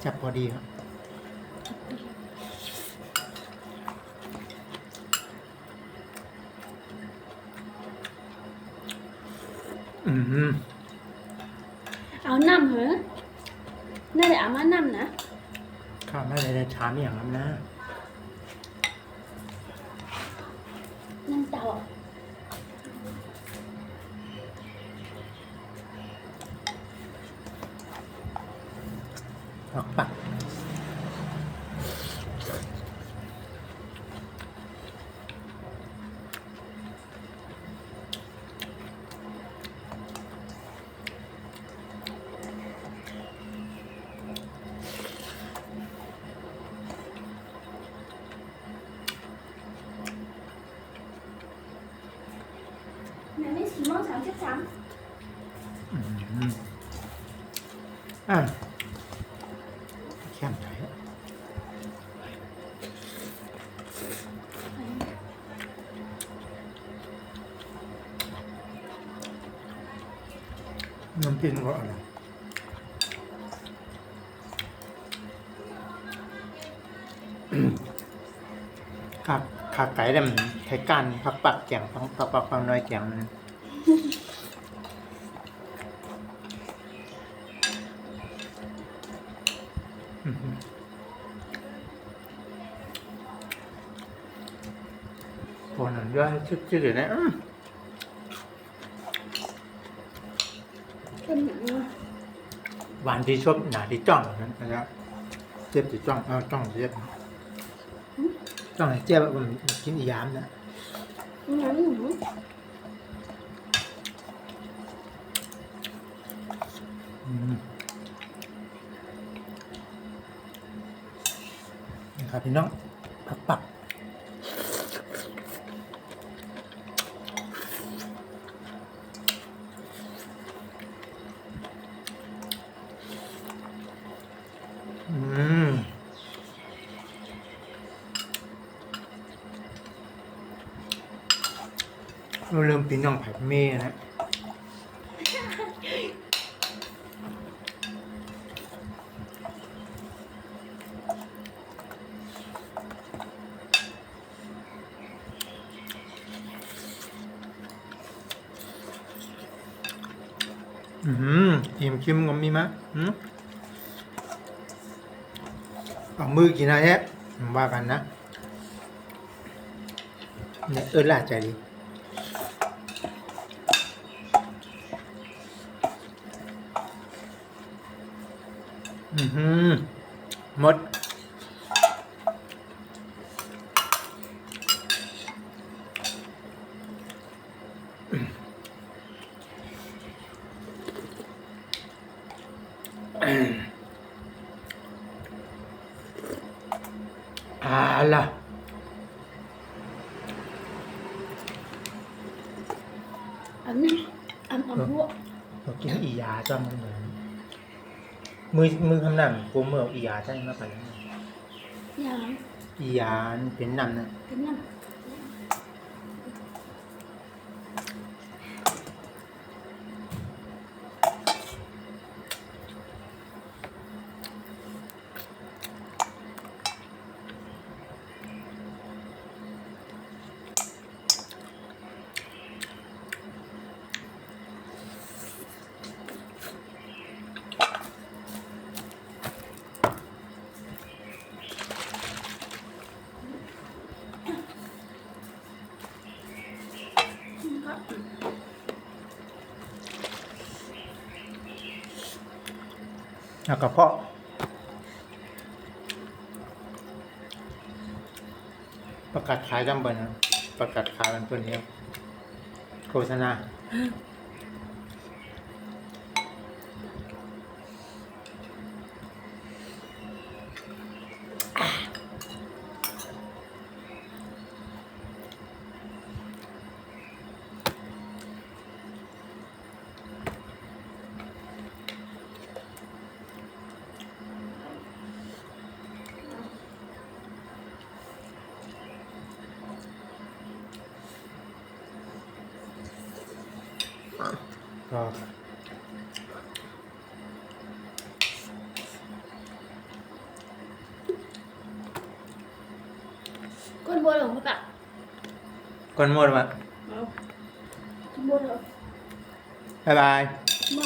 จับพอดีครับเอาน้ำเหรอน่าจะเอามาน้ำนะข้าวไม่ได้ชามอย่างนั้นนะน้ำเต่าปักในนี้4:33เข้มไหนน้ำจิ้มก็อร่อยขาไก่เนี่ยมันไข่ก้านผักปักแกงผักปักฟังน้อยแกงมันโหหนังย่อยชื่อเลยนะหวานที่ชอบหนาที่จ้องนะครับเจ็บที่จ้องจ้องเจ็บจ้องเจ็บมันกินอียามนะนี่ครับพี่น้องผักปักเราเริ่มพี่น้องผัดเม่นะอิ่มชิมก็มีมั้ยเอามือกินอะไรเนี่ยว่ากันนะเนี่ยล่าใจดีหมดล่ะอันนี้บัวเรากินอียาจ้ะมันเหมือนมือคำนั้นกูเมื่ออียาใช่ไหมไปอย่างอียาเป็นน้ำนะเป็นน้ำแล้วก็เพาะประกาศขายจำเป็นนะประกาศขายมันตัวนี้โฆษณาก็ con mua được không ạ ก่อนหมดว่ะ mua được บ๊ายบาย mà